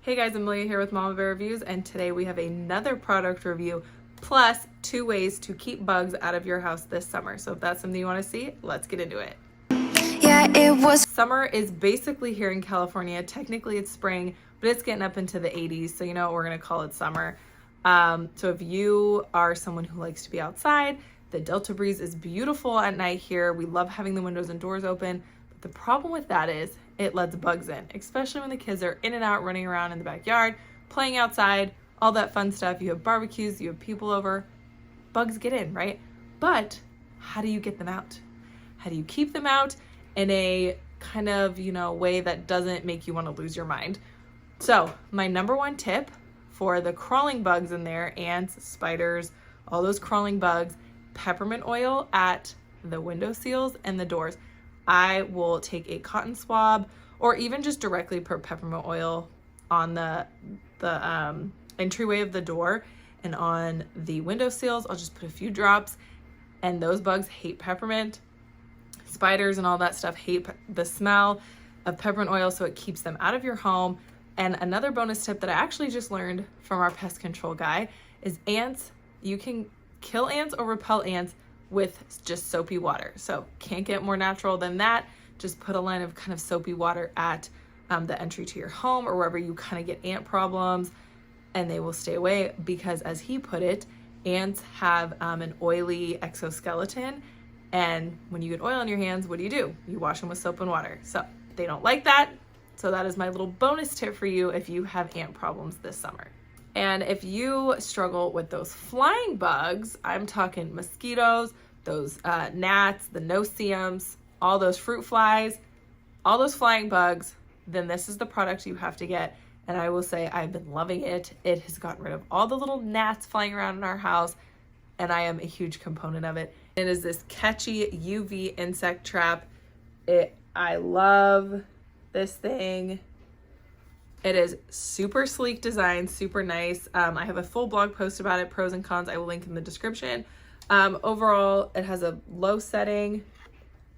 Hey guys, Amelia here with Mama Bear Reviews, and today we have another product review plus 2 ways to keep bugs out of your house this summer. So if that's something you want to see, let's get into it. Summer is basically here in California. Technically it's spring, but it's getting up into the 80s, so you know what, we're going to call it summer. So if you are someone who likes to be outside, the Delta breeze is beautiful at night here. We love having the windows and doors open. But the problem with that is it lets bugs in, especially when the kids are in and out running around in the backyard, playing outside, all that fun stuff. You have barbecues, you have people over, bugs get in, right? But how do you get them out? How do you keep them out in a kind of, way that doesn't make you want to lose your mind? So my number one tip for the crawling bugs in there, ants, spiders, all those crawling bugs, peppermint oil at the window seals and the doors. I will take a cotton swab or even just directly put peppermint oil on the entryway of the door and on the window seals. I'll just put a few drops, and those bugs hate peppermint. Spiders and all that stuff hate the smell of peppermint oil, so it keeps them out of your home. And another bonus tip that I actually just learned from our pest control guy is ants. You can kill ants or repel ants with just soapy water. So can't get more natural than that. Just put a line of kind of soapy water at the entry to your home or wherever you kind of get ant problems, and they will stay away, because as he put it, ants have an oily exoskeleton, and when you get oil on your hands, what do? You wash them with soap and water. So they don't like that. So that is my little bonus tip for you if you have ant problems this summer. And if you struggle with those flying bugs, I'm talking mosquitoes, those gnats, the no-see-ums, all those fruit flies, all those flying bugs, then this is the product you have to get. And I will say I've been loving it. It has gotten rid of all the little gnats flying around in our house, and I am a huge component of it. It is this Katchy UV insect trap. I love this thing. It is super sleek design, super nice. I have a full blog post about it, pros and cons. I will link in the description. Overall, it has a low setting,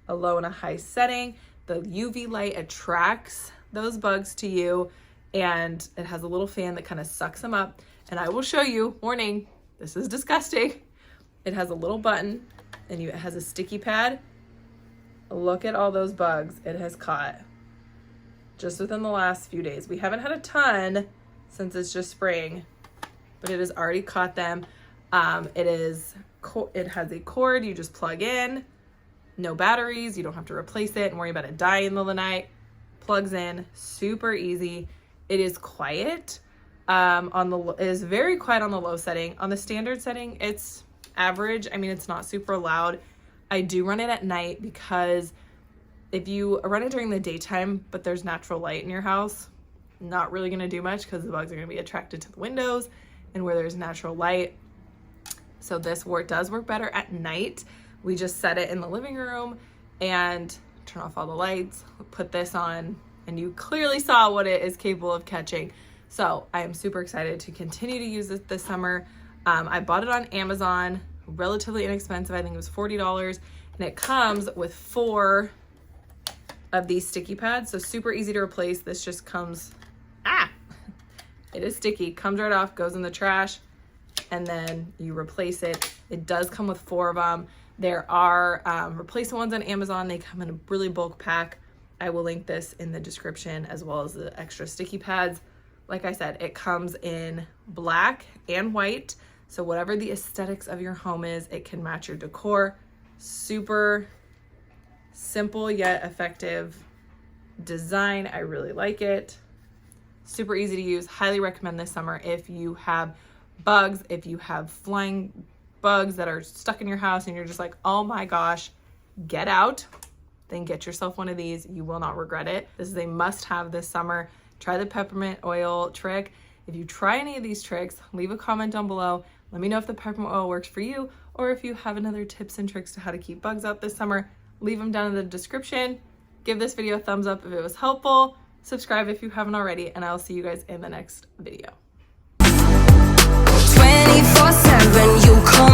a low and a high setting. The UV light attracts those bugs to you, and it has a little fan that kind of sucks them up. And I will show you, warning, this is disgusting. It has a little button, and it has a sticky pad. Look at all those bugs it has caught just within the last few days. We haven't had a ton since it's just spring, but it has already caught them. It has a cord you just plug in, no batteries, you don't have to replace it and worry about it dying in the middle of the night. Plugs in, super easy. It is quiet. It is very quiet on the low setting. On the standard setting, it's average. I mean, it's not super loud. I do run it at night because if you run it during the daytime, but there's natural light in your house, not really going to do much because the bugs are going to be attracted to the windows and where there's natural light. So this does work better at night. We just set it in the living room and turn off all the lights, put this on, and you clearly saw what it is capable of catching. So I am super excited to continue to use it this summer. I bought it on Amazon, relatively inexpensive. I think it was $40, and it comes with 4 of these sticky pads, so super easy to replace. This just comes, it is sticky, comes right off, goes in the trash, and then you replace it. It does come with 4 of them. There are replacement ones on Amazon. They come in a really bulk pack. I will link this in the description, as well as the extra sticky pads. Like I said, it comes in black and white, so whatever the aesthetics of your home is, it can match your decor. Super simple yet effective design. I really like it. Super easy to use. Highly recommend this summer if you have bugs, if you have flying bugs that are stuck in your house and you're just like, oh my gosh, get out. Then get yourself one of these. You will not regret it. This is a must-have this summer. Try the peppermint oil trick. If you try any of these tricks, leave a comment down below. Let me know if the peppermint oil works for you, or if you have another tips and tricks to how to keep bugs out this summer. Leave them down in the description. Give this video a thumbs up if it was helpful. Subscribe if you haven't already, and I'll see you guys in the next video.